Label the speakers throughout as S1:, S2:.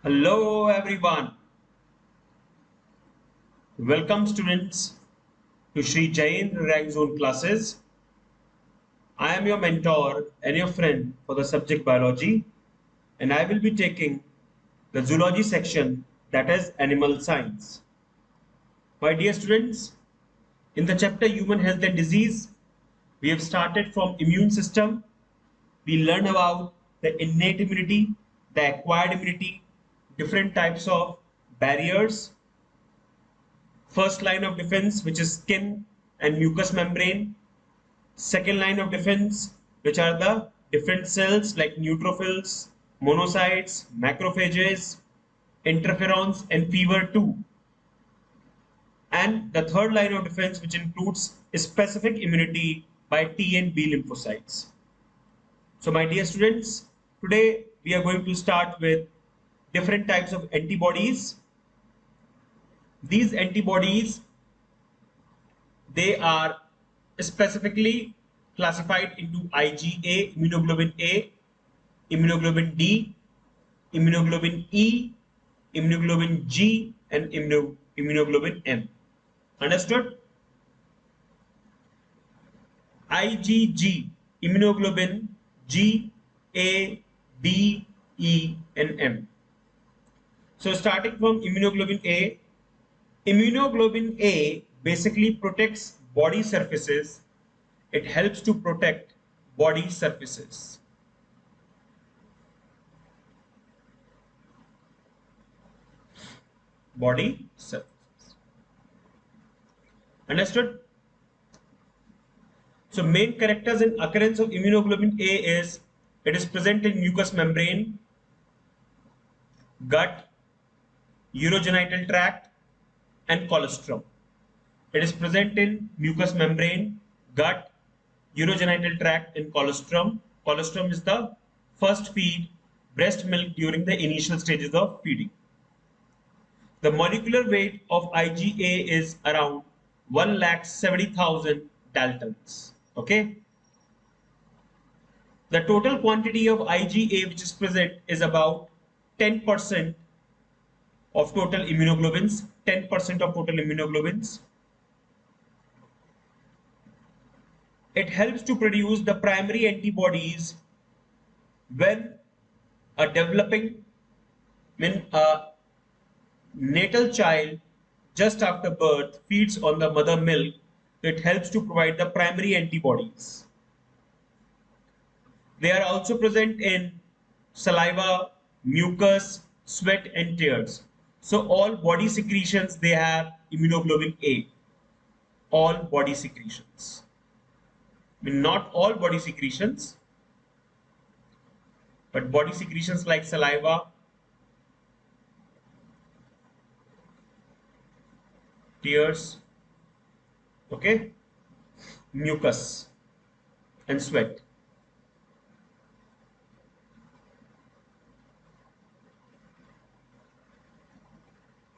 S1: Hello everyone. Welcome students to Sri Jain Rank Zone classes. I am your mentor and your friend for the subject biology, and I will be taking the zoology section, that is animal science. My dear students, in the chapter human health and disease, we have started from immune system. We learn about the innate immunity, the acquired immunity, different types of barriers. First line of defense, which is skin and mucous membrane. Second line of defense, which are the different cells like neutrophils, monocytes, macrophages, interferons, and fever 2. And the third line of defense, which includes specific immunity by T and B lymphocytes. So, my dear students, today we are going to start with different types of antibodies. These antibodies, they are specifically classified into IgA, immunoglobulin A, immunoglobulin D, immunoglobulin E, immunoglobulin G, and immunoglobulin M. Understood? IgG, immunoglobulin G, A, D, E, and M. So starting from immunoglobulin A basically protects body surfaces. It helps to protect body surfaces. Body surfaces. Understood? So main characters and occurrence of immunoglobulin A is it is present in mucous membrane, gut, urogenital tract, and colostrum. It is present in mucous membrane, gut, urogenital tract, and colostrum. Colostrum is the first feed breast milk during the initial stages of feeding. The molecular weight of IgA is around 1,70,000 daltons. Okay. The total quantity of IgA which is present is about 10% of total immunoglobulins. 10% of total immunoglobulins. It helps to produce the primary antibodies when when a natal child just after birth feeds on the mother milk. It helps to provide the primary antibodies. They are also present in saliva, mucus, sweat, and tears. So all body secretions, they have immunoglobulin A. All body secretions. I mean, not all body secretions, but body secretions like saliva, tears, okay, mucus, and sweat.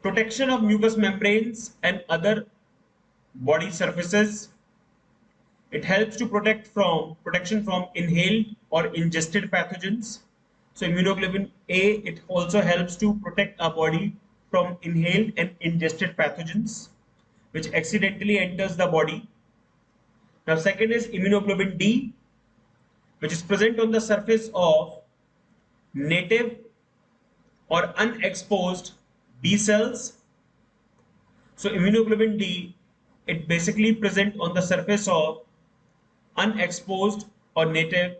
S1: Protection of mucous membranes and other body surfaces. It helps to protection from inhaled or ingested pathogens. So immunoglobulin A, it also helps to protect our body from inhaled and ingested pathogens which accidentally enters the body. Now second is immunoglobulin D, which is present on the surface of native or unexposed B cells. So immunoglobulin D, it basically present on the surface of unexposed or native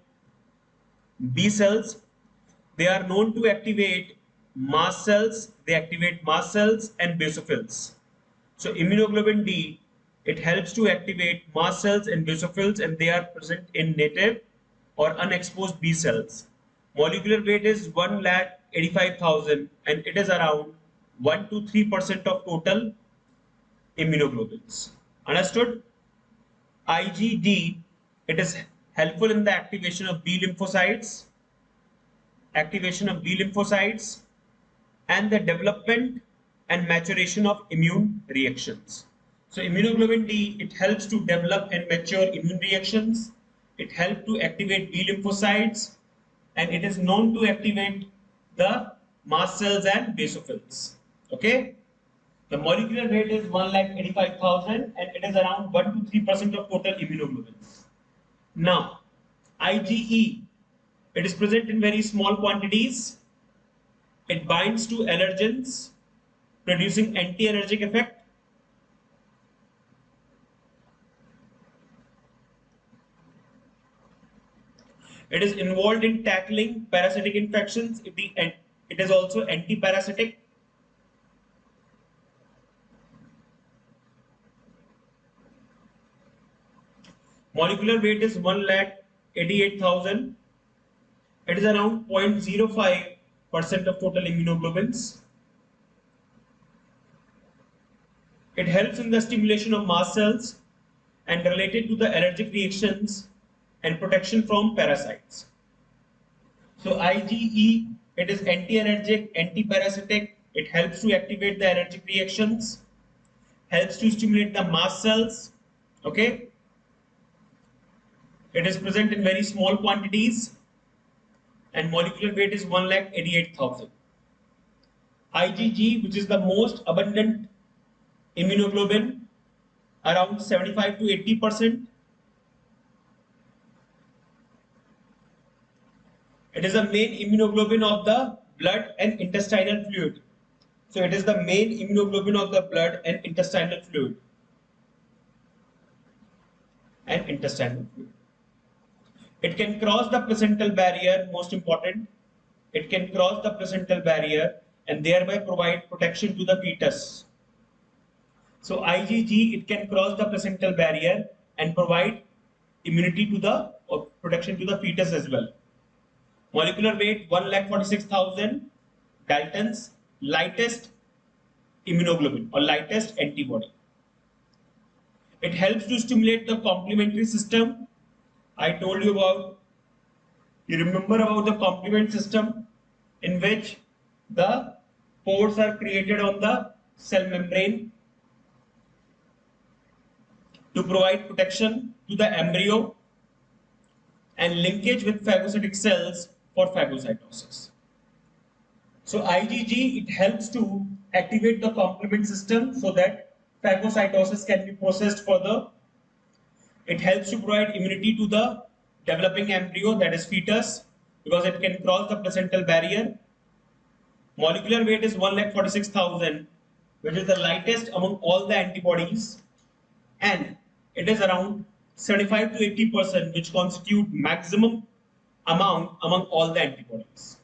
S1: B cells. They are known to activate mast cells. They activate mast cells and basophils. So immunoglobulin D, it helps to activate mast cells and basophils, and they are present in native or unexposed B cells. Molecular weight is 1,85,000 and it is around 1 to 3% of total immunoglobulins. Understood? IgD, it is helpful in the activation of B lymphocytes, and the development and maturation of immune reactions. So immunoglobulin D, it helps to develop and mature immune reactions. It helps to activate B lymphocytes, and it is known to activate the mast cells and basophils. Okay. The molecular weight is 1,85,000 and it is around 1 to 3% of total immunoglobulins. Now, IgE, it is present in very small quantities. It binds to allergens, producing anti-allergic effect. It is involved in tackling parasitic infections. It is also anti-parasitic. Molecular weight is 1,88,000. It is around 0.05% of total immunoglobulins. It helps in the stimulation of mast cells and related to the allergic reactions and protection from parasites. So IgE, it is anti-allergic, anti-parasitic. It helps to activate the allergic reactions, helps to stimulate the mast cells. Okay. It is present in very small quantities and molecular weight is 1,88,000. IgG, which is the most abundant immunoglobulin, around 75 to 80%. It is the main immunoglobulin of the blood and intestinal fluid. So it is the main immunoglobulin of the blood and intestinal fluid. It can cross the placental barrier, most important. It can cross the placental barrier and thereby provide protection to the fetus. So IgG, it can cross the placental barrier and provide immunity to the or protection to the fetus as well. Molecular weight 1,46,000 Dalton's lightest immunoglobulin or lightest antibody. It helps to stimulate the complementary system. I told you about, you remember about the complement system in which the pores are created on the cell membrane to provide protection to the embryo and linkage with phagocytic cells for phagocytosis. So IgG, it helps to activate the complement system so that phagocytosis can be processed further. It helps to provide immunity to the developing embryo, that is fetus, because it can cross the placental barrier. Molecular weight is 1,46,000, which is the lightest among all the antibodies, and it is around 75 to 80%, which constitute maximum amount among all the antibodies.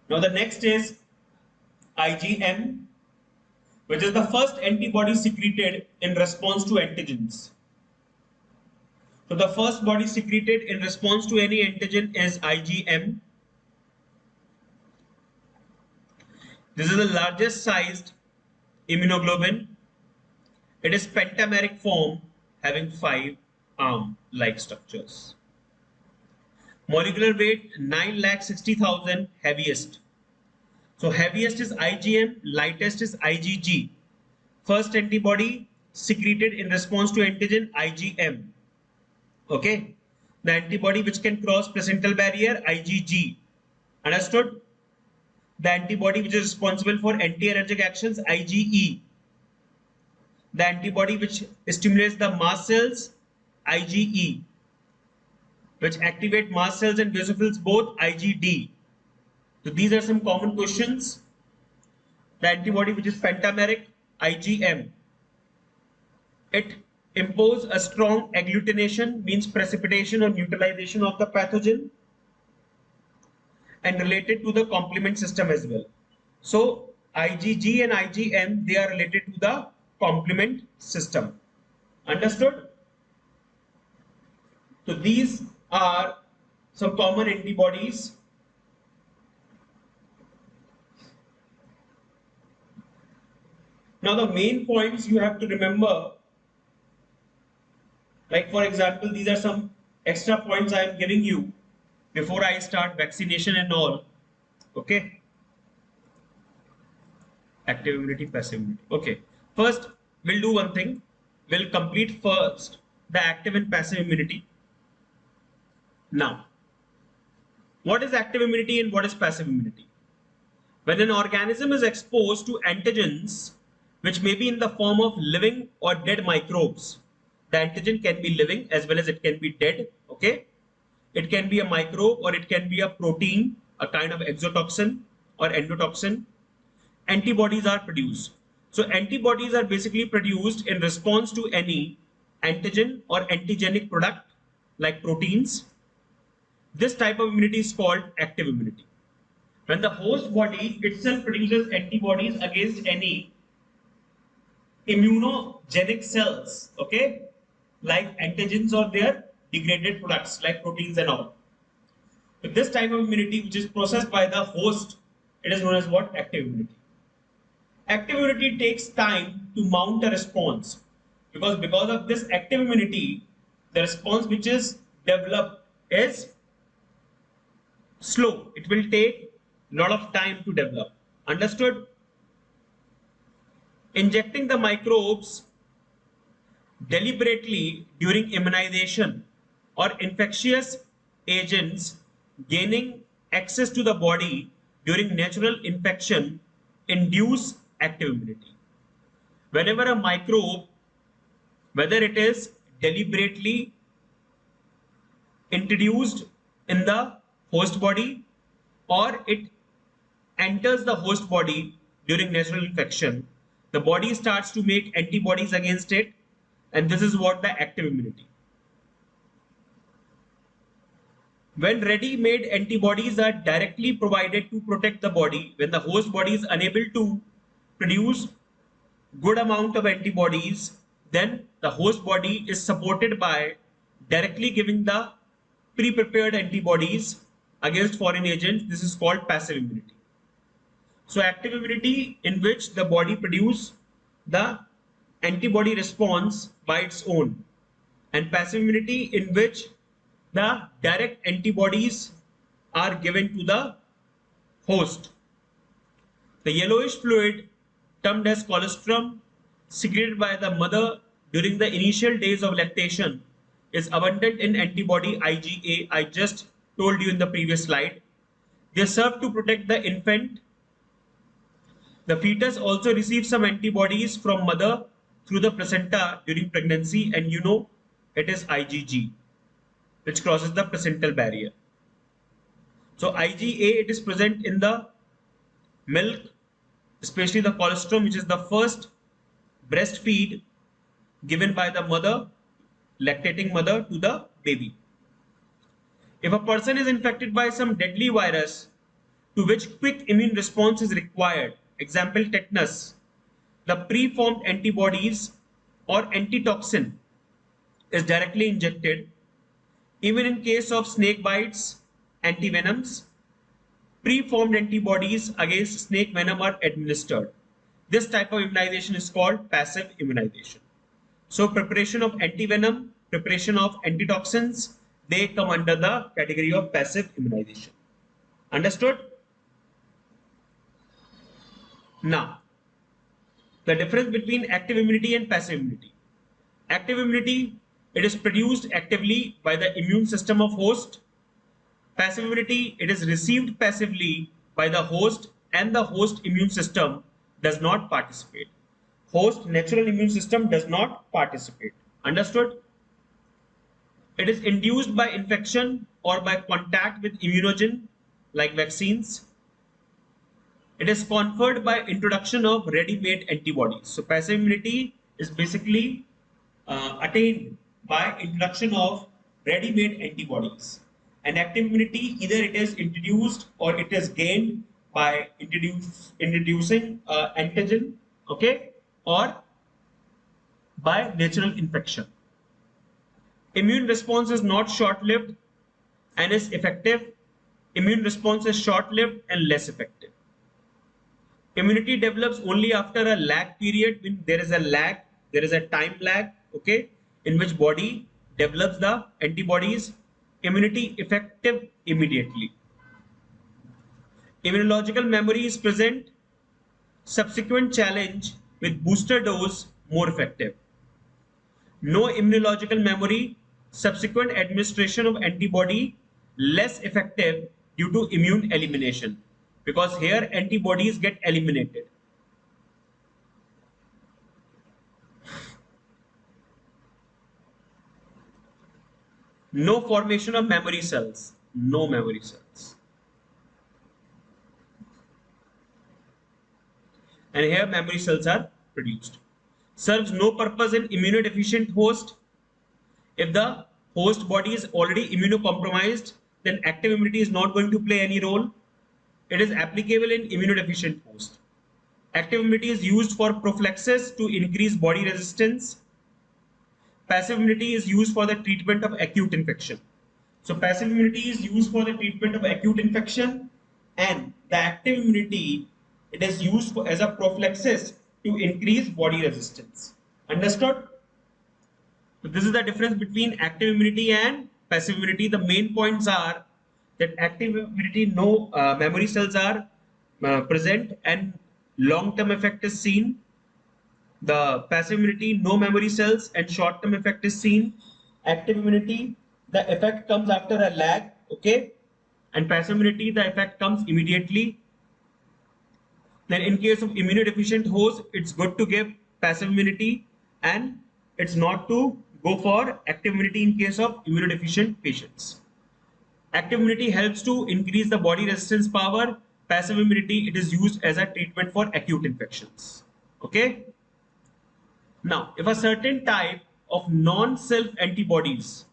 S1: Now the next is IgM, which is the first antibody secreted in response to antigens. So the first body secreted in response to any antigen is IgM. This is the largest sized immunoglobulin. It is pentameric form having 5 arm-like structures. Molecular weight 9,60,000, heaviest. So heaviest is IgM, lightest is IgG. First antibody secreted in response to antigen IgM. Okay. The antibody which can cross placental barrier IgG. Understood? The antibody which is responsible for anti-allergic actions IgE. The antibody which stimulates the mast cells IgE. Which activate mast cells and basophils both IgD. So these are some common questions. The antibody which is pentameric IgM. It impose a strong agglutination, means precipitation or neutralization of the pathogen, and related to the complement system as well. So IgG and IgM, they are related to the complement system. Understood? So these are some common antibodies. Now the main points you have to remember, like for example, these are some extra points I am giving you before I start vaccination and all. Okay. Active immunity, passive immunity. Okay. First, we'll do one thing. We'll complete first the active and passive immunity. Now, what is active immunity and what is passive immunity? When an organism is exposed to antigens, which may be in the form of living or dead microbes, the antigen can be living as well as it can be dead. Okay, it can be a microbe or it can be a protein, a kind of exotoxin or endotoxin. Antibodies are produced. So antibodies are basically produced in response to any antigen or antigenic product like proteins. This type of immunity is called active immunity. When the host body itself produces antibodies against any immunogenic cells, okay, like antigens or their degraded products like proteins and all. So this type of immunity, which is processed by the host, it is known as what? Active immunity. Active immunity takes time to mount a response because of this active immunity, the response which is developed is slow. It will take a lot of time to develop. Understood? Injecting the microbes deliberately during immunization or infectious agents gaining access to the body during natural infection induce active immunity. Whenever a microbe, whether it is deliberately introduced in the host body or it enters the host body during natural infection, the body starts to make antibodies against it, and this is what the active immunity. When ready-made antibodies are directly provided to protect the body, when the host body is unable to produce good amount of antibodies, then the host body is supported by directly giving the pre-prepared antibodies against foreign agents. This is called passive immunity. So active immunity, in which the body produces the antibody response by its own, and passive immunity, in which the direct antibodies are given to the host. The yellowish fluid, termed as colostrum, secreted by the mother during the initial days of lactation, is abundant in antibody IgA. I just told you in the previous slide. They serve to protect the infant. The fetus also receives some antibodies from mother through the placenta during pregnancy, and you know it is IgG, which crosses the placental barrier. So IgA, it is present in the milk, especially the colostrum, which is the first breastfeed given by the mother, lactating mother, to the baby. If a person is infected by some deadly virus to which quick immune response is required, example tetanus, the preformed antibodies or antitoxin is directly injected. Even in case of snake bites, antivenoms, preformed antibodies against snake venom are administered. This type of immunization is called passive immunization. So preparation of antivenom, preparation of antitoxins, they come under the category of passive immunization. Understood? Now, the difference between active immunity and passive immunity. Active immunity, it is produced actively by the immune system of host. Passive immunity, it is received passively by the host and the host immune system does not participate. Host natural immune system does not participate. Understood? It is induced by infection or by contact with immunogen like vaccines. It is conferred by introduction of ready-made antibodies. So passive immunity is basically attained by introduction of ready-made antibodies. And active immunity, either it is introduced or it is gained by introducing antigen, okay, or by natural infection. Immune response is not short-lived and is effective. Immune response is short-lived and less effective. Immunity develops only after a lag period. When there is a lag, there is a time lag, okay, in which body develops the antibodies. Immunity effective immediately. Immunological memory is present. Subsequent challenge with booster dose more effective. No immunological memory subsequent administration of antibody less effective due to immune elimination, because here antibodies get eliminated. No formation of memory cells. No memory cells. And here memory cells are produced. Serves no purpose in immunodeficient host. If the host body is already immunocompromised, then active immunity is not going to play any role. It is applicable in immunodeficient host. Active immunity is used for prophylaxis to increase body resistance. Passive immunity is used for the treatment of acute infection. So passive immunity is used for the treatment of acute infection, and the active immunity, it is used for, as a prophylaxis to increase body resistance. Understood? So this is the difference between active immunity and passive immunity. The main points are that active immunity, no memory cells are present and long-term effect is seen. The passive immunity, no memory cells and short-term effect is seen. Active immunity, the effect comes after a lag, okay? And passive immunity, the effect comes immediately. Then in case of immunodeficient host, it's good to give passive immunity, and it's not to go for active immunity in case of immunodeficient patients. Active immunity helps to increase the body resistance power. Passive immunity, it is used as a treatment for acute infections, okay? Now, if a certain type of non-self antibodies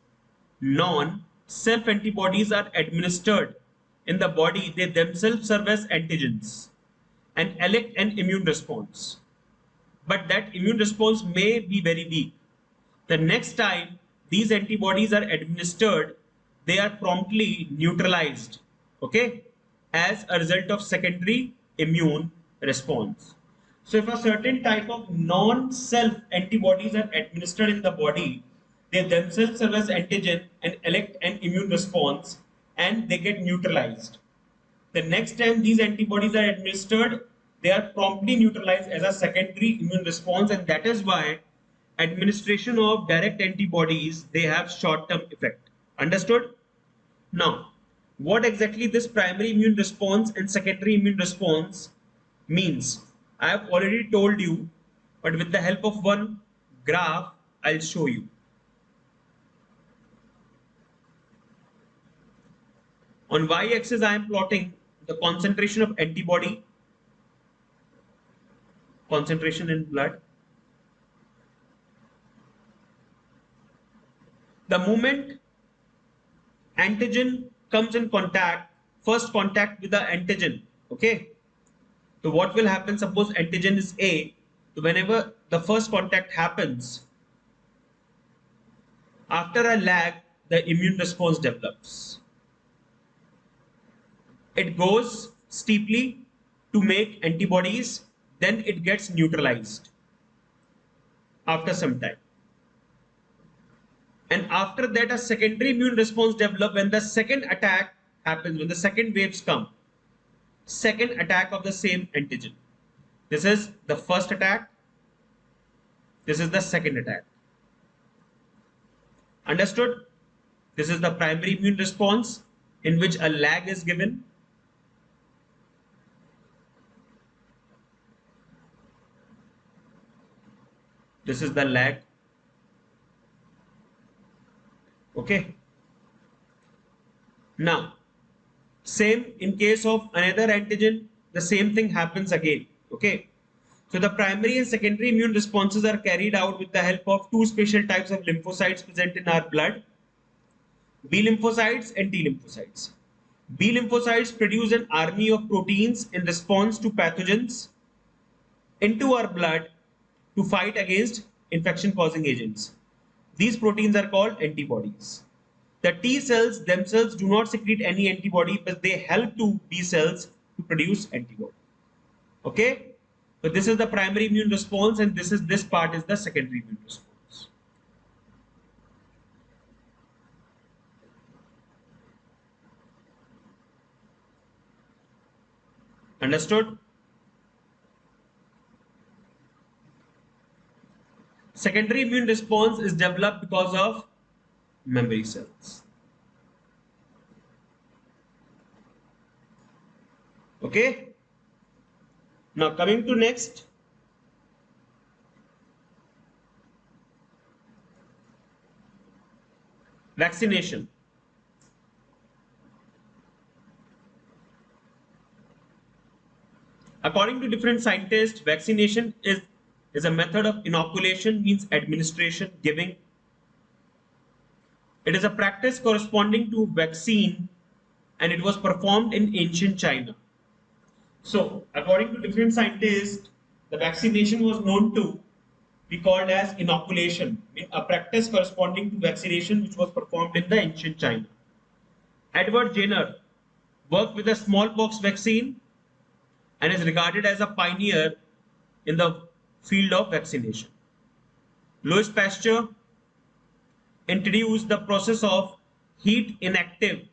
S1: are administered in the body, they themselves serve as antigens and elect an immune response. But that immune response may be very weak. The next time these antibodies are administered, they are promptly neutralized, okay, as a result of secondary immune response. So if a certain type of non-self antibodies are administered in the body, they themselves serve as antigen and elect an immune response, and they get neutralized. The next time these antibodies are administered, they are promptly neutralized as a secondary immune response, and that is why administration of direct antibodies, they have short-term effect. Understood? Now, what exactly this primary immune response and secondary immune response means, I have already told you, but with the help of one graph, I'll show you. On y-axis, I am plotting the concentration of antibody, concentration in blood. The moment antigen comes in contact, first contact with the antigen, okay? So what will happen, suppose antigen is A, so whenever the first contact happens, after a lag, the immune response develops. It goes steeply to make antibodies, then it gets neutralized after some time. And after that, a secondary immune response develops when the second attack happens, when the second waves come. Second attack of the same antigen. This is the first attack. This is the second attack. Understood? This is the primary immune response in which a lag is given. This is the lag. Okay. Now, same in case of another antigen, the same thing happens again. Okay. So the primary and secondary immune responses are carried out with the help of two special types of lymphocytes present in our blood, B lymphocytes and T lymphocytes. B lymphocytes produce an army of proteins in response to pathogens into our blood to fight against infection causing agents. These proteins are called antibodies. The T cells themselves do not secrete any antibody, but they help to B cells to produce antibody. Okay? So this is the primary immune response, and this part is the secondary immune response. Understood? Secondary immune response is developed because of memory cells. Okay. Now coming to next, vaccination. According to different scientists, vaccination is a method of inoculation, means administration, giving. It is a practice corresponding to vaccine, and it was performed in ancient China. So, according to different scientists, the vaccination was known to be called as inoculation, a practice corresponding to vaccination which was performed in the ancient China. Edward Jenner worked with the smallpox vaccine and is regarded as a pioneer in the field of vaccination. Louis Pasteur introduced the process of heat inactivating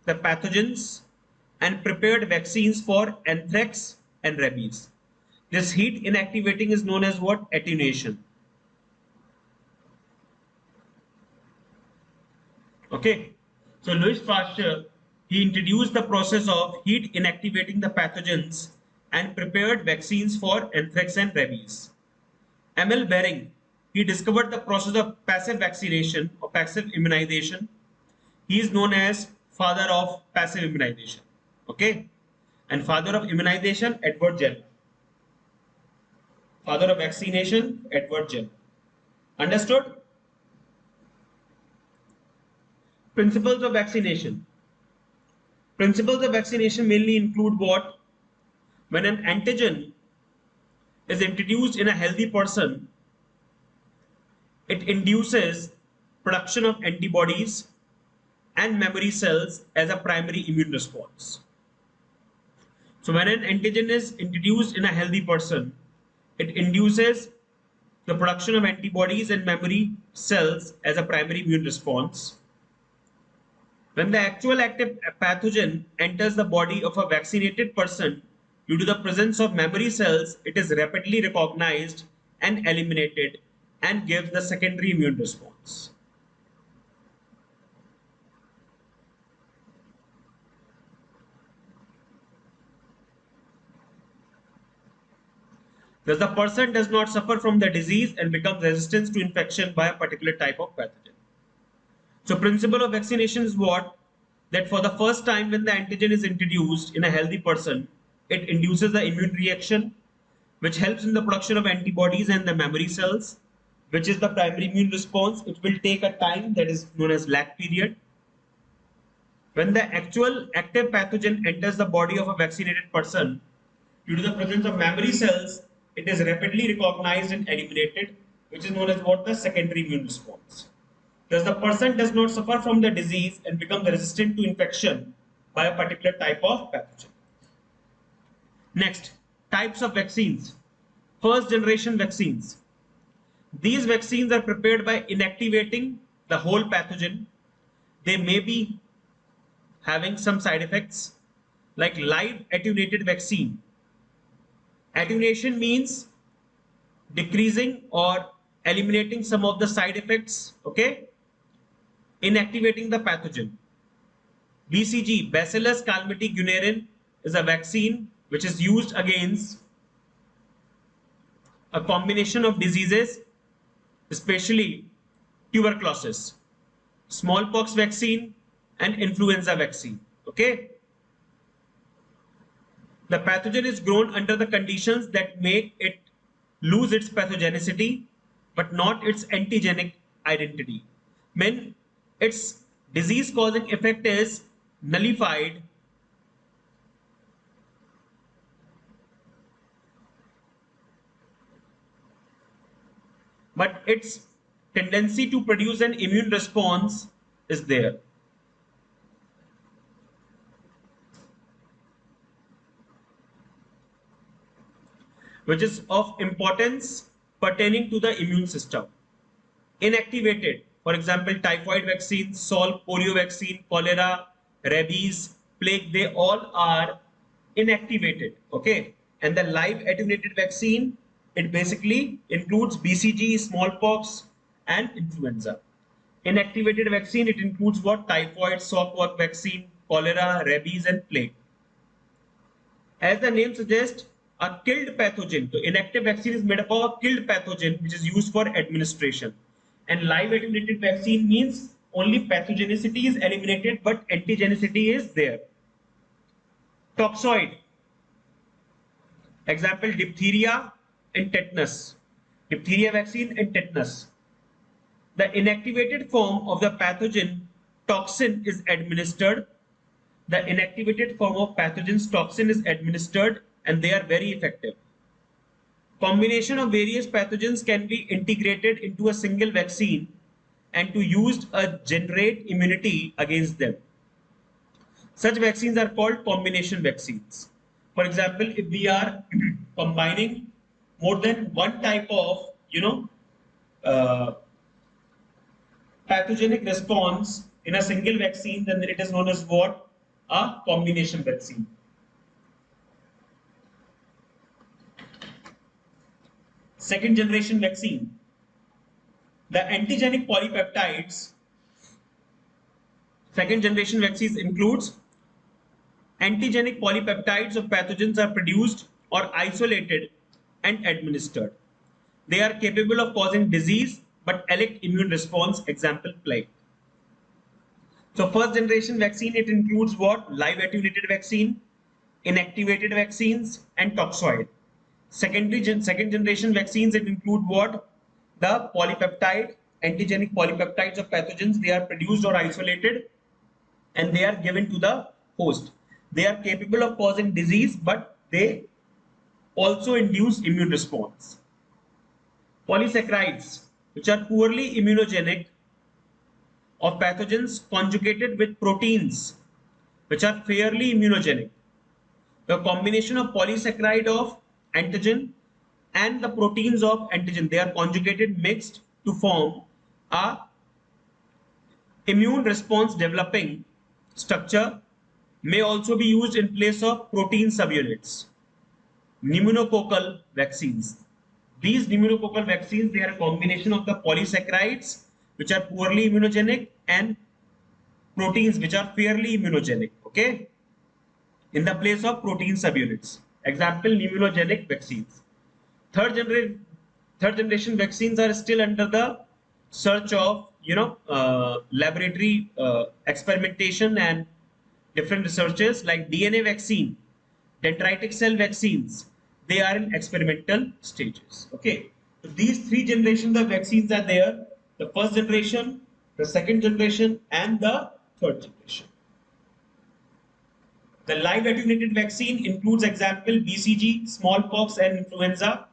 S1: the pathogens and prepared vaccines for anthrax and rabies. This heat inactivating is known as what? Attenuation. Okay. So Louis Pasteur, he introduced the process of heat inactivating the pathogens and prepared vaccines for anthrax and rabies. Emil Behring, he discovered the process of passive vaccination or passive immunization. He is known as father of passive immunization. Okay. And father of immunization, Edward Jenner. Father of vaccination, Edward Jenner. Understood? Principles of vaccination. Principles of vaccination mainly include what? When an antigen is introduced in a healthy person, it induces production of antibodies and memory cells as a primary immune response. So when an antigen is introduced in a healthy person, it induces the production of antibodies and memory cells as a primary immune response. When the actual active pathogen enters the body of a vaccinated person, due to the presence of memory cells, it is rapidly recognized and eliminated and gives the secondary immune response. Thus, the person does not suffer from the disease and becomes resistant to infection by a particular type of pathogen. So, principle of vaccination is what? That for the first time when the antigen is introduced in a healthy person, it induces the immune reaction, which helps in the production of antibodies and the memory cells, which is the primary immune response. It will take a time that is known as lag period. When the actual active pathogen enters the body of a vaccinated person, due to the presence of memory cells, it is rapidly recognized and eliminated, which is known as what? The secondary immune response. Thus, the person does not suffer from the disease and becomes resistant to infection by a particular type of pathogen. Next, types of vaccines. First generation vaccines. These vaccines are prepared by inactivating the whole pathogen. They may be having some side effects like live attenuated vaccine. Attenuation means decreasing or eliminating some of the side effects, okay? Inactivating the pathogen. BCG, Bacillus calmette-guerin, is a vaccine which is used against a combination of diseases, especially tuberculosis, smallpox vaccine, and influenza vaccine. Okay. The pathogen is grown under the conditions that make it lose its pathogenicity, but not its antigenic identity. When its disease causing effect is nullified, but its tendency to produce an immune response is there. Which is of importance pertaining to the immune system. Inactivated, for example, typhoid vaccine, Salk, polio vaccine, cholera, rabies, plague, they all are inactivated. Okay. And the live attenuated vaccine, it basically includes BCG, smallpox, and influenza. Inactivated vaccine, it includes what? Typhoid, saltworm vaccine, cholera, rabies, and plague. As the name suggests, a killed pathogen. So inactive vaccine is made up of a killed pathogen which is used for administration. And live attenuated vaccine means only pathogenicity is eliminated but antigenicity is there. Toxoid. Example, diphtheria and tetanus. Diphtheria vaccine and tetanus. The inactivated form of the pathogen toxin is administered. The inactivated form of pathogens toxin is administered and they are very effective. Combination of various pathogens can be integrated into a single vaccine and to use to generate immunity against them. Such vaccines are called combination vaccines. For example, if we are combining more than one type of, uh, pathogenic response in a single vaccine, then it is known as what? A combination vaccine. Second generation vaccine. The antigenic polypeptides. Second generation vaccines includes antigenic polypeptides of pathogens are produced or isolated and administered. They are capable of causing disease but elect immune response, example plague. So first generation vaccine, it includes what? Live attenuated vaccine, inactivated vaccines, and toxoid. Second generation vaccines, it include what? The polypeptide, antigenic polypeptides of pathogens. They are produced or isolated and they are given to the host. They are capable of causing disease, but they also induce immune response. Polysaccharides, which are poorly immunogenic of pathogens conjugated with proteins, which are fairly immunogenic. The combination of polysaccharide of antigen and the proteins of antigen, they are conjugated mixed to form a immune response developing structure, may also be used in place of protein subunits. Pneumococcal vaccines. These pneumococcal vaccines, they are a combination of the polysaccharides, which are poorly immunogenic, and proteins, which are fairly immunogenic, okay, in the place of protein subunits. Example, immunogenic vaccines. Third generation vaccines are still under the search of, laboratory experimentation and different researches, like DNA vaccine, dendritic cell vaccines. They are in experimental stages. Okay, so these three generations of vaccines are there: the first generation, the second generation, and the third generation. The live attenuated vaccine includes example BCG, smallpox, and influenza.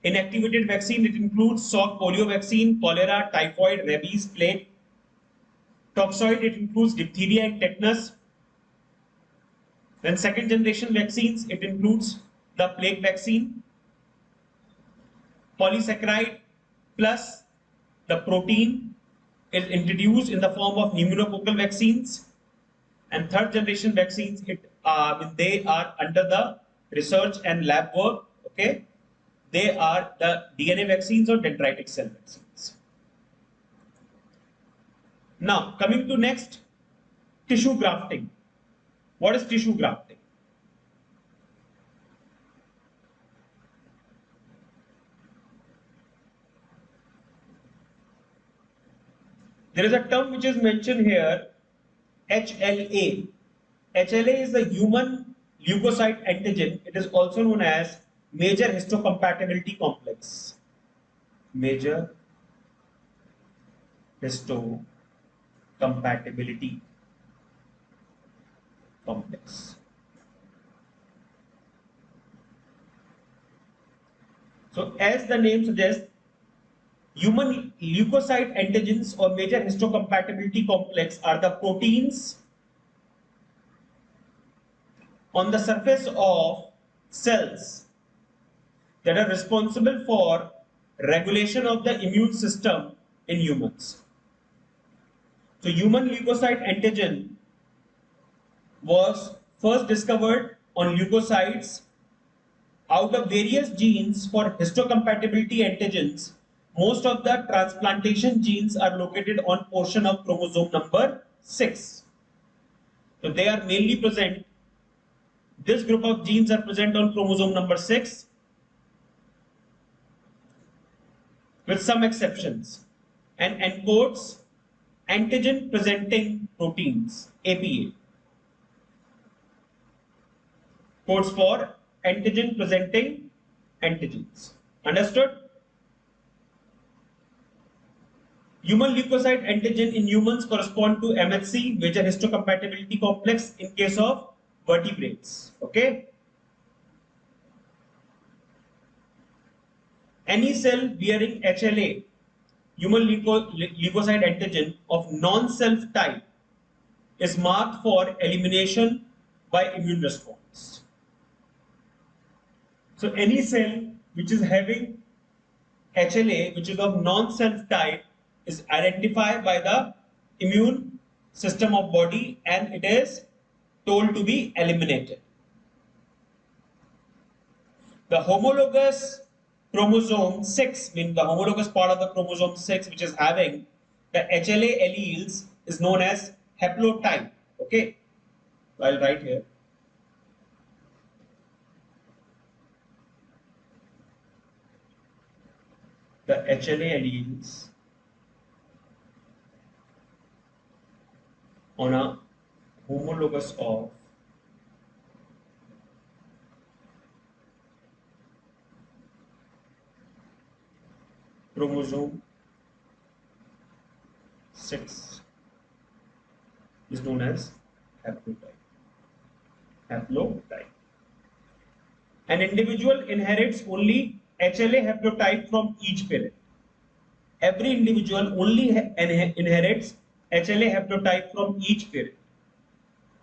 S1: Inactivated vaccine, it includes Salk polio vaccine, cholera, typhoid, rabies, plague. Toxoid, it includes diphtheria and tetanus. Then second generation vaccines, it includes the plague vaccine, polysaccharide plus the protein is introduced in the form of pneumococcal vaccines. And third generation vaccines, they are under the research and lab work. Okay, they are the DNA vaccines or dendritic cell vaccines. Now coming to next, tissue grafting. What is tissue grafting? There is a term which is mentioned here, HLA. HLA is the human leukocyte antigen. It is also known as major histocompatibility complex. Major histocompatibility complex. So as the name suggests, human leukocyte antigens or major histocompatibility complex are the proteins on the surface of cells that are responsible for regulation of the immune system in humans. So human leukocyte antigen was first discovered on leukocytes. Out of various genes for histocompatibility antigens, most of the transplantation genes are located on portion of chromosome number 6. So they are mainly present, this group of genes are present on chromosome number 6 with some exceptions, and encodes antigen presenting proteins, APA. Codes for antigen presenting antigens. Understood? Human leukocyte antigen in humans correspond to MHC, major histocompatibility complex, in case of vertebrates. Okay? Any cell bearing HLA, human leukocyte antigen of non-self type, is marked for elimination by immune response. So any cell which is having HLA, which is of non-self type, is identified by the immune system of body and it is told to be eliminated. The homologous chromosome 6, means the homologous part of the chromosome 6 which is having the HLA alleles, is known as haplotype. Okay, so I'll write here. The HLA alleles on a homologous of chromosome 6 is known as haplotype. Haplotype. An individual inherits only HLA haplotype from each parent. Every individual only inherits HLA haplotype from each parent.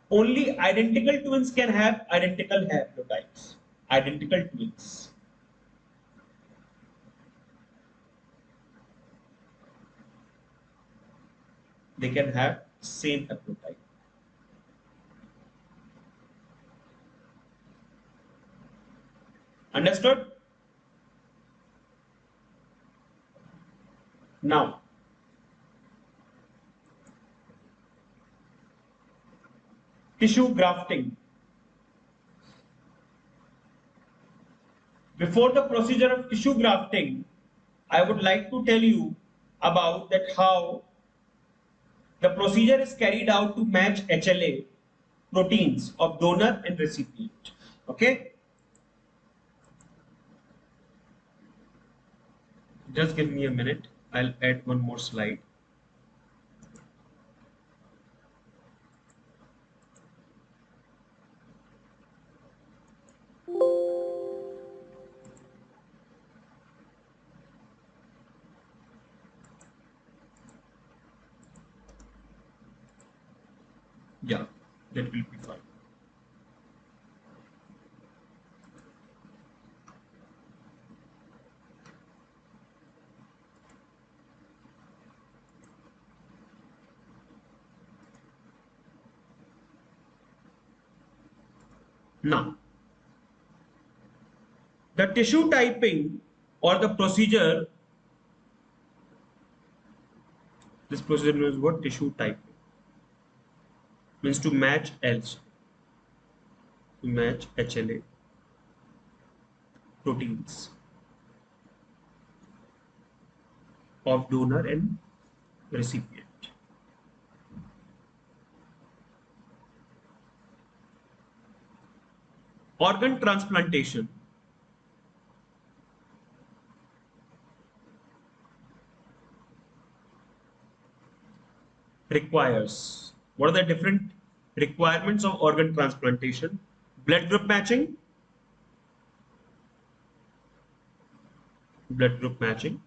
S1: Only identical twins can have identical haplotypes. Identical twins. They can have same haplotype. Understood? Now, tissue grafting. Before the procedure of tissue grafting, I would like to tell you about that how the procedure is carried out to match HLA proteins of donor and recipient. Okay? Just give me a minute. I'll add one more slide. Yeah, that will be fine. Now, the tissue typing or the procedure, this procedure is what? Tissue typing. Means to match else, to match HLA proteins of donor and recipient. Organ transplantation requires, what are the different requirements of organ transplantation? Blood group matching, blood group matching,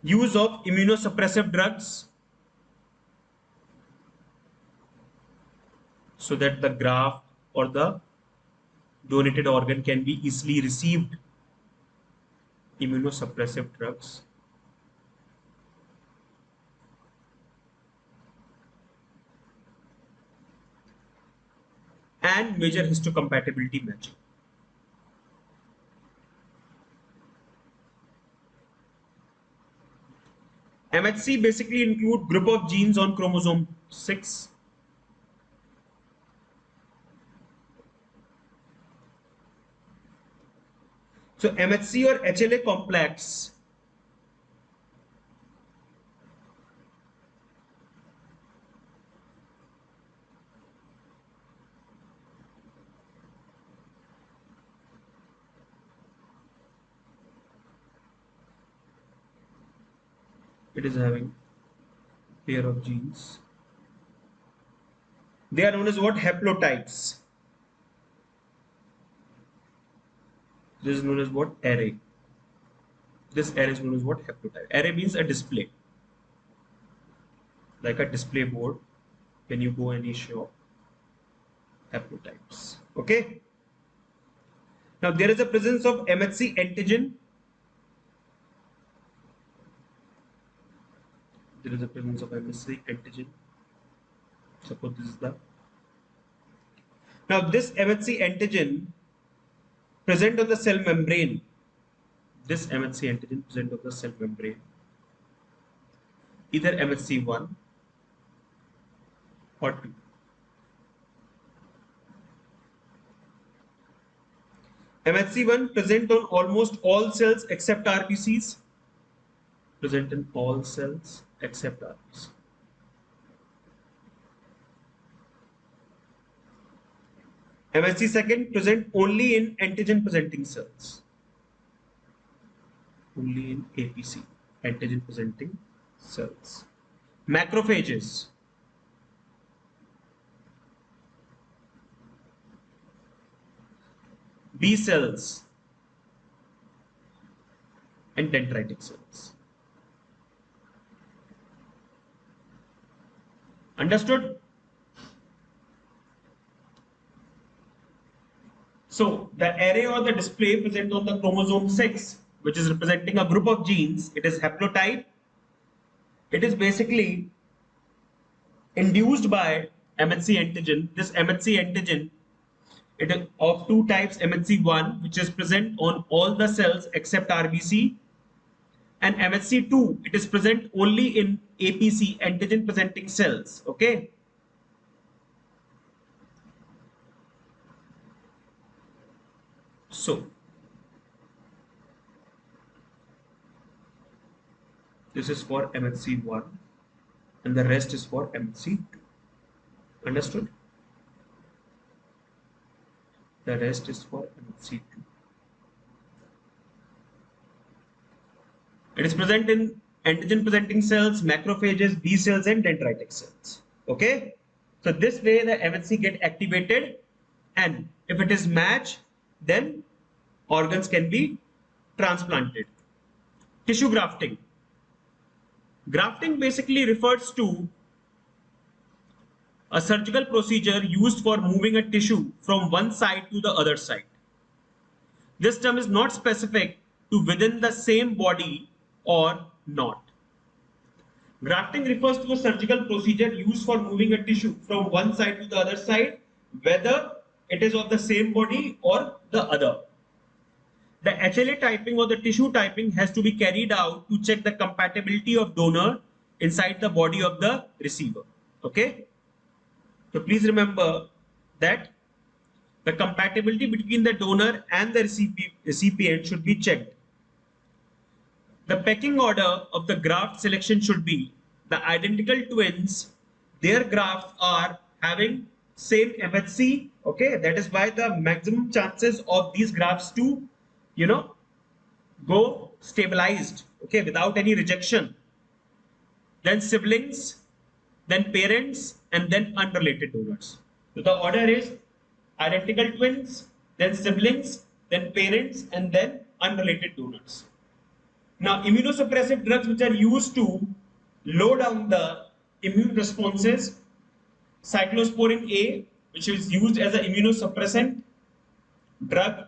S1: use of immunosuppressive drugs so that the graft or the donated organ can be easily received, immunosuppressive drugs, and major histocompatibility matching. MHC basically include group of genes on chromosome 6. So MHC or HLA complex it is having pair of genes. They are known as what? Haplotypes. This is known as what? Array. This array is known as what? Haplotype. Array means a display, like a display board when you go any shop. Haplotypes. Okay. Now there is a presence of MHC antigen. There is a presence of MHC antigen. Suppose this is the. Now this MHC antigen present on the cell membrane. This MHC antigen present on the cell membrane. Either MHC1 or 2. MHC1 present on almost all cells except RBCs. Present in all cells except RBC. MHC second present only in antigen presenting cells. Only in APC, antigen presenting cells. Macrophages. B cells and dendritic cells. Understood? So the array or the display present on the chromosome 6, which is representing a group of genes, it is haplotype. It is basically induced by MHC antigen. This MHC antigen, it is of two types, MHC1, which is present on all the cells except RBC, and MHC2, it is present only in APC, antigen presenting cells. Okay. So this is for MHC1 and the rest is for MHC2. Understood? The rest is for MHC2. It is present in antigen presenting cells, macrophages, B cells and dendritic cells. Okay. So this way the MHC get activated, and if it is matched, then organs can be transplanted. Tissue grafting. Grafting basically refers to a surgical procedure used for moving a tissue from one side to the other side. This term is not specific to within the same body or not. Grafting refers to a surgical procedure used for moving a tissue from one side to the other side, whether it is of the same body or the other. The HLA typing or the tissue typing has to be carried out to check the compatibility of donor inside the body of the receiver. Okay. So please remember that the compatibility between the donor and the recipient should be checked. The pecking order of the graft selection should be the identical twins, their grafts are having same MHC. Okay, that is why the maximum chances of these grafts to, go stabilized, okay, without any rejection. Then siblings, then parents, and then unrelated donors. So the order is identical twins, then siblings, then parents, and then unrelated donors. Now, immunosuppressive drugs which are used to low down the immune responses, cyclosporin A, which is used as an immunosuppressant drug,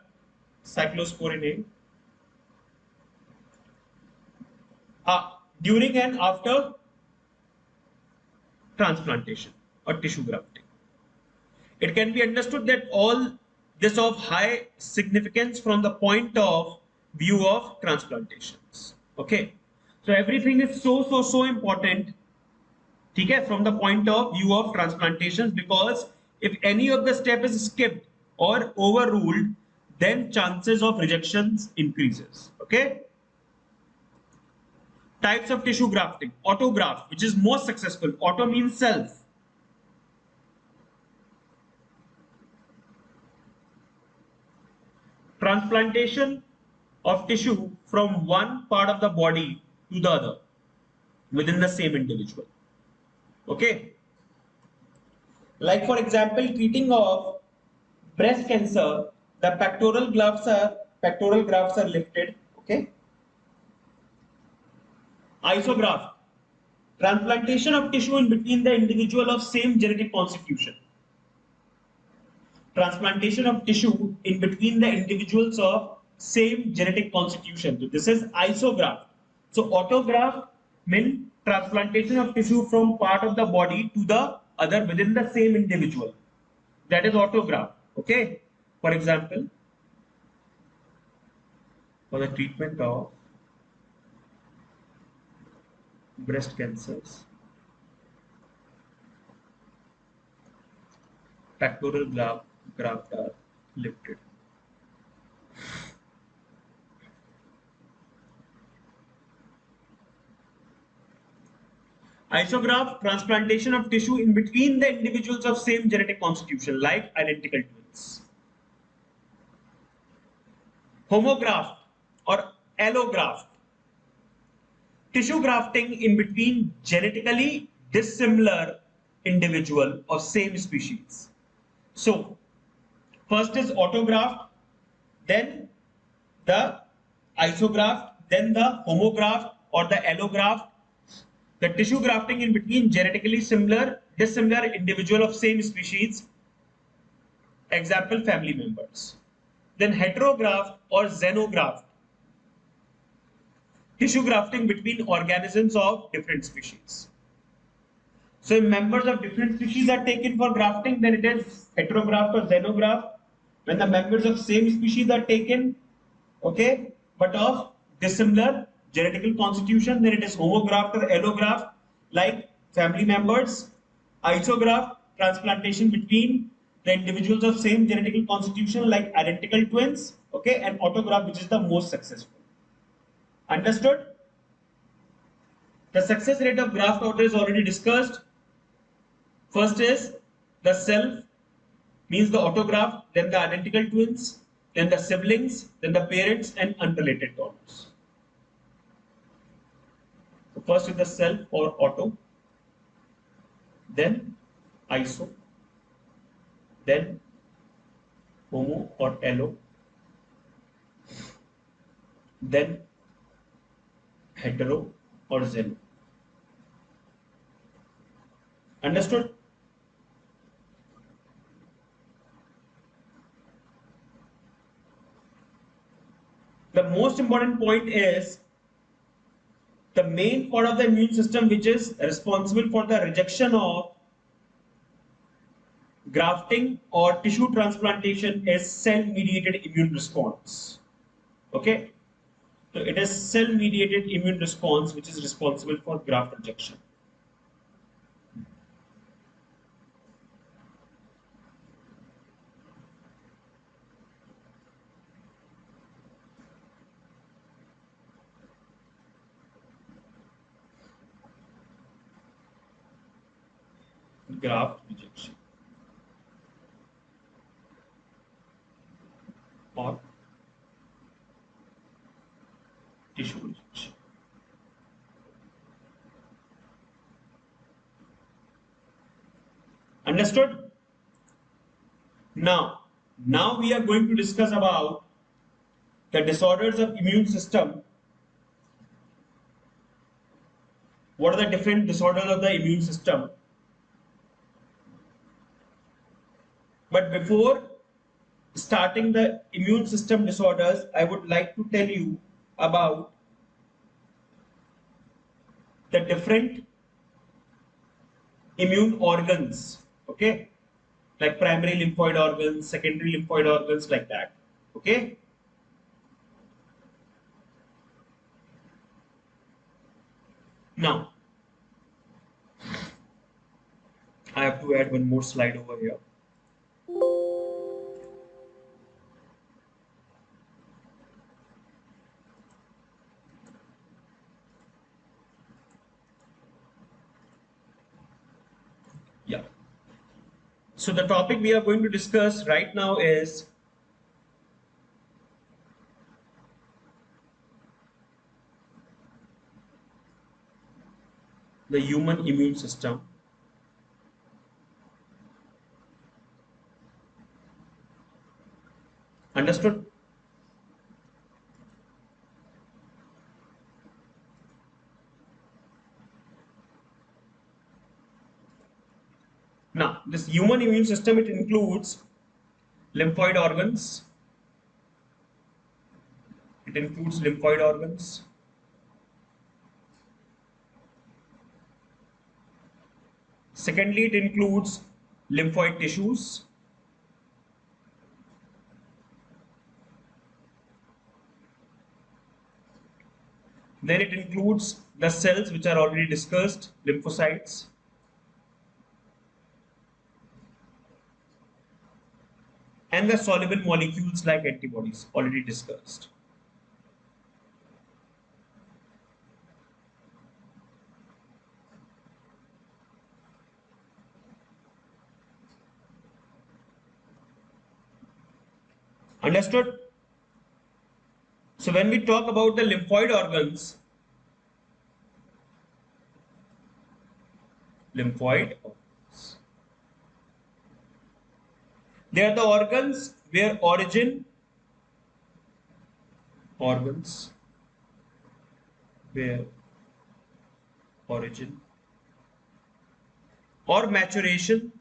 S1: cyclosporin A, during and after transplantation or tissue grafting. It can be understood that all this of high significance from the point of view of transplantations. Okay, So everything is so important, ठीक है, from the point of view of transplantations, because if any of the step is skipped or overruled, then chances of rejections increases. Okay. Types of tissue grafting: autograft, which is most successful. Auto means self. Transplantation of tissue from one part of the body to the other within the same individual. Okay. Like for example, treating of breast cancer, the pectoral grafts are lifted. Okay. Isograft, transplantation of tissue in between the individual of same genetic constitution. Transplantation of tissue in between the individuals of same genetic constitution. So this is isograft. So autograft means transplantation of tissue from part of the body to the other within the same individual. That is autograft. Okay. For example, for the treatment of breast cancers, pectoral graft are lifted. Isograft, transplantation of tissue in between the individuals of same genetic constitution, like identical twins. Homograft or allograft, tissue grafting in between genetically dissimilar individual of same species. So first is autograft, then the isograft, then the homograft or the allograft, the tissue grafting in between genetically dissimilar individual of same species, example family members. Then heterograft or xenograft, tissue grafting between organisms of different species. So if members of different species are taken for grafting, then it is heterograft or xenograft. When the members of same species are taken, okay, but of dissimilar genetical constitution, then it is homograft or allograft, like family members. Isograft, transplantation between the individuals of same genetical constitution, like identical twins, okay, and autograft, which is the most successful. Understood? The success rate of graft order is already discussed. First is the self, means the autograft, then the identical twins, then the siblings, then the parents and unrelated donors. So first is the self or auto, then iso, then homo or allo, then hetero or xeno. Understood? The most important point is the main part of the immune system which is responsible for the rejection of grafting or tissue transplantation is cell-mediated immune response. Okay, so it is cell-mediated immune response which is responsible for graft rejection. Graft rejection or tissue rejection. Understood? Now we are going to discuss about the disorders of immune system. What are the different disorders of the immune system? But before starting the immune system disorders, I would like to tell you about the different immune organs, okay, like primary lymphoid organs, secondary lymphoid organs, like that. Okay, Now, I have to add one more slide over here. Yeah. So the topic we are going to discuss right now is the human immune system. Understood? Now, this human immune system, it includes lymphoid organs. It includes lymphoid organs. Secondly, it includes lymphoid tissues. Then it includes the cells which are already discussed, lymphocytes. And the soluble molecules like antibodies, already discussed. Understood? So when we talk about the lymphoid organs, they are the organs where organs where origin or maturation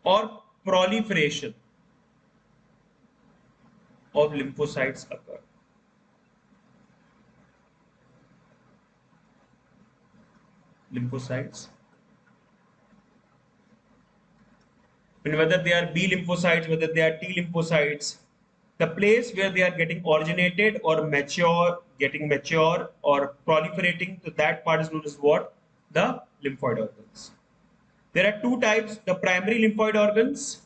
S1: or proliferation of lymphocytes occur. Lymphocytes, and whether they are B lymphocytes, whether they are T lymphocytes, the place where they are getting originated or getting mature or proliferating, so that part is known as what? The lymphoid organs. There are two types, the primary lymphoid organs,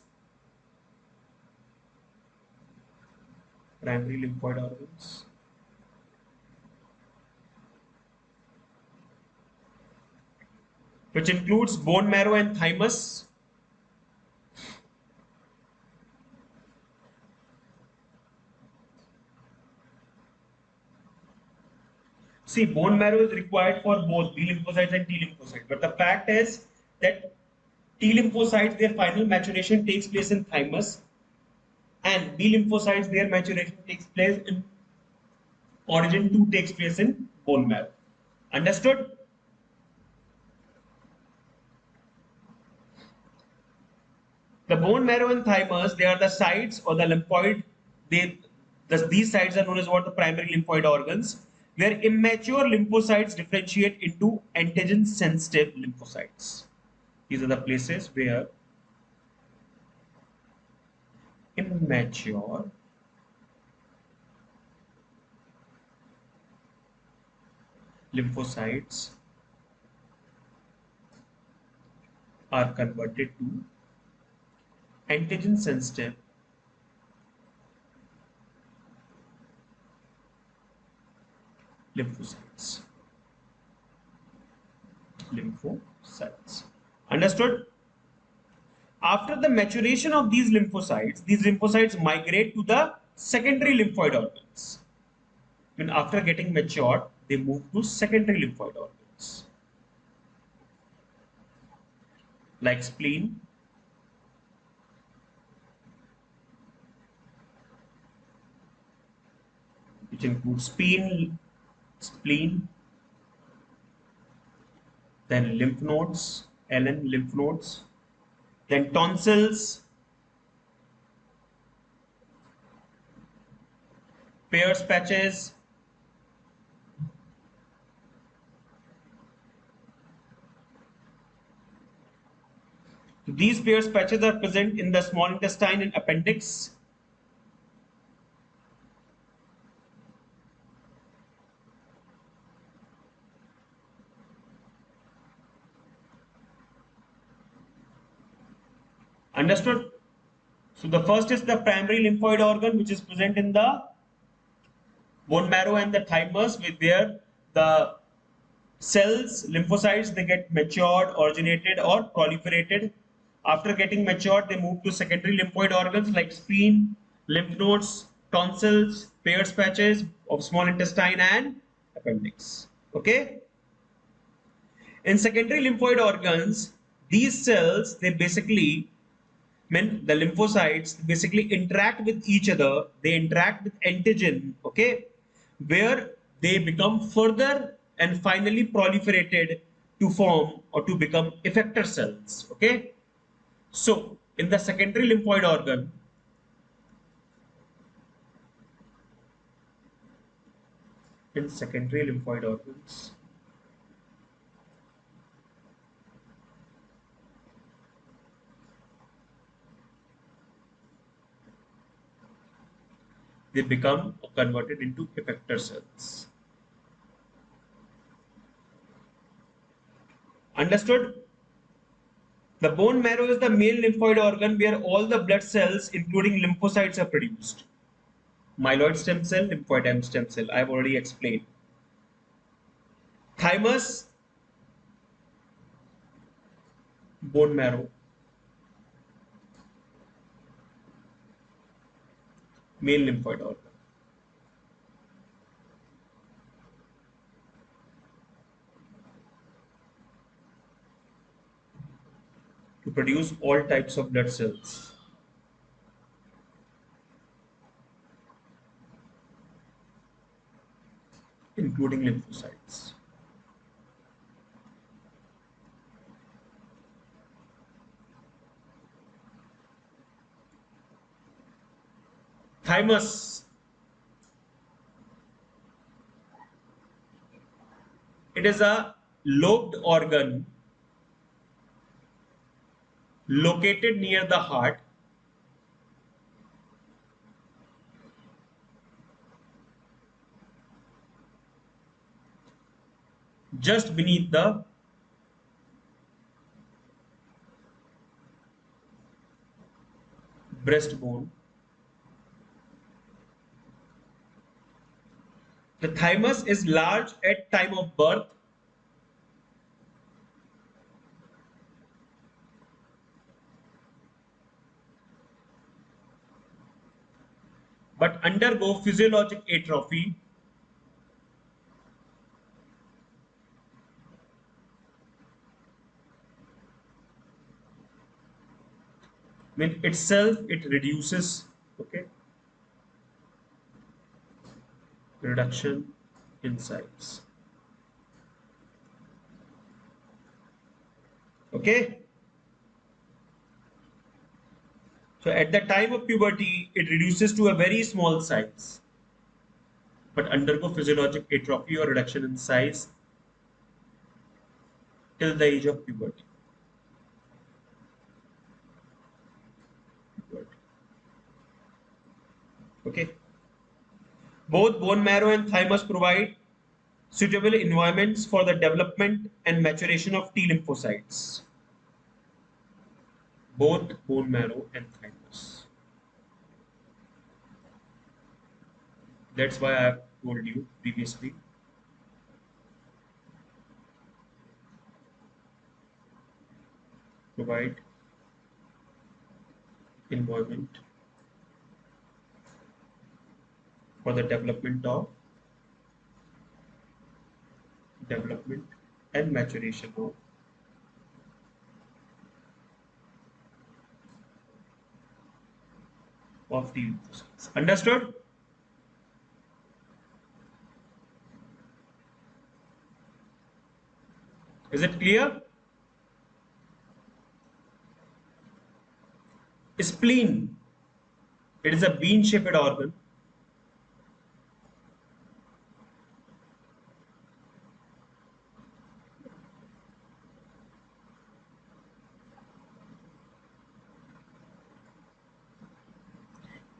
S1: which includes bone marrow and thymus. See, bone marrow is required for both B lymphocytes and T lymphocytes. But the fact is that T lymphocytes, their final maturation takes place in thymus, and B lymphocytes, their maturation takes place in origin 2 takes place in bone marrow. Understood? The bone marrow and thymus, they are the sites or the lymphoid. These sites are known as what? The primary lymphoid organs, where immature lymphocytes differentiate into antigen sensitive lymphocytes. These are the places where immature lymphocytes are converted to antigen sensitive lymphocytes. Understood? After the maturation of these lymphocytes migrate to the secondary lymphoid organs. When after getting matured, they move to secondary lymphoid organs like spleen, which includes spleen, then lymph nodes, LN lymph nodes, then tonsils, Peyer's patches, these Peyer's patches are present in the small intestine and appendix. Understood? So the first is the primary lymphoid organ, which is present in the bone marrow and the thymus, with where the cells, lymphocytes, they get matured, originated, or proliferated. After getting matured, they move to secondary lymphoid organs like spleen, lymph nodes, tonsils, Peyer's patches of small intestine, and appendix. Okay. In secondary lymphoid organs, these cells, they basically, when the lymphocytes basically interact with each other, they interact with antigen, okay, where they become further and finally proliferated to form or to become effector cells, okay. So in the secondary lymphoid organ, in secondary lymphoid organs, they become converted into effector cells. Understood? The bone marrow is the main lymphoid organ where all the blood cells, including lymphocytes, are produced. Myeloid stem cell, lymphoid stem cell, I have already explained. Thymus, bone marrow, main lymphoid organ. To produce all types of blood cells. Including lymphocytes. Thymus, it is a lobed organ located near the heart, just beneath the breastbone. The thymus is large at time of birth, but undergo physiologic atrophy when itself it reduces, okay, reduction in size. Okay. So at the time of puberty, it reduces to a very small size, but undergo physiologic atrophy or reduction in size till the age of puberty. Okay. Both bone marrow and thymus provide suitable environments for the development and maturation of T lymphocytes. Both bone marrow and thymus. That's why I have told you previously. Provide environment for the development and maturation of T lymphocytes. Understood? Is it clear? Spleen. It is a bean-shaped organ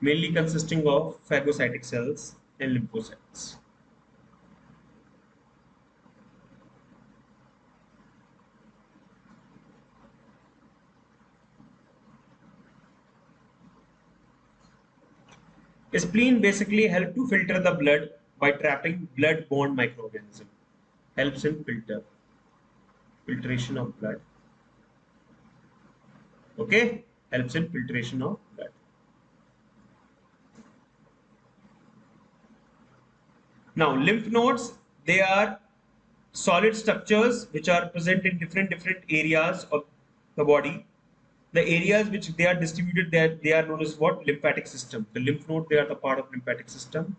S1: mainly consisting of phagocytic cells and lymphocytes. Spleen basically help to filter the blood by trapping blood-borne microorganism. Helps in filtration of blood. Okay, helps in filtration of blood. Now, lymph nodes, they are solid structures which are present in different areas of the body. The areas which they are distributed, they are known as what? Lymphatic system. The lymph node, they are the part of lymphatic system.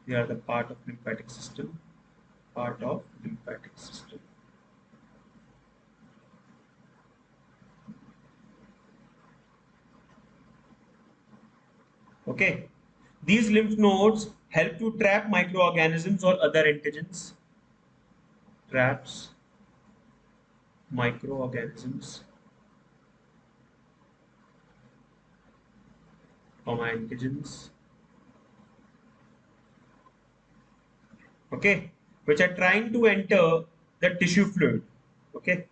S1: They are the part of lymphatic system. Part of lymphatic system. Okay. These lymph nodes help to trap microorganisms or other antigens. Traps microorganisms, antigens. Okay, which are trying to enter the tissue fluid. Okay,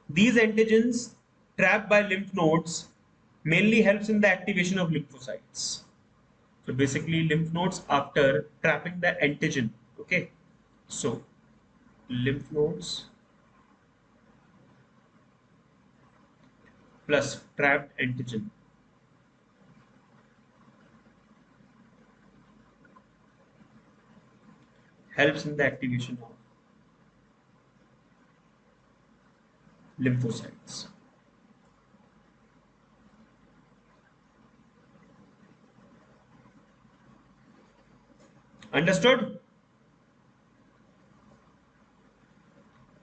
S1: these antigens trapped by lymph nodes mainly helps in the activation of lymphocytes. So basically lymph nodes after trapping the antigen. Okay, so lymph nodes plus trapped antigen helps in the activation of lymphocytes. Understood?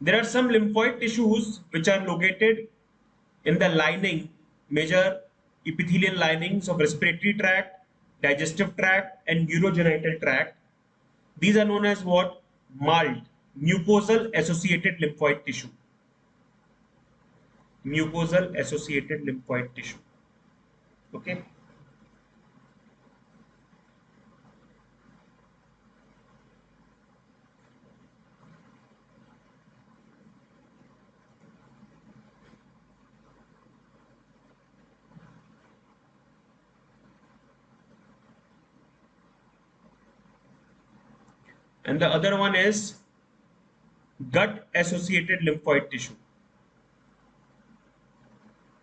S1: There are some lymphoid tissues which are located in the lining, major epithelial linings of respiratory tract, digestive tract, and urogenital tract. These are known as what? MALT, mucosal associated lymphoid tissue. Mucosal associated lymphoid tissue. Okay. And the other one is gut associated lymphoid tissue.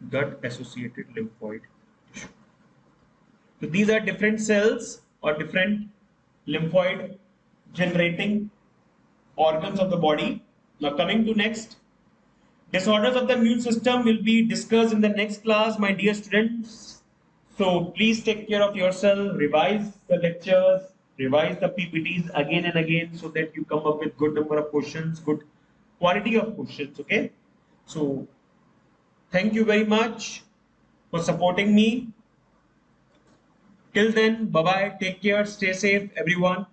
S1: Gut associated lymphoid tissue. So these are different cells or different lymphoid generating organs of the body. Now coming to next, disorders of the immune system will be discussed in the next class, my dear students. So please take care of yourself, revise the lectures, revise the PPTs again and again so that you come up with good number of questions, good quality of questions. Okay. So thank you very much for supporting me. Till then, bye bye. Take care. Stay safe, everyone.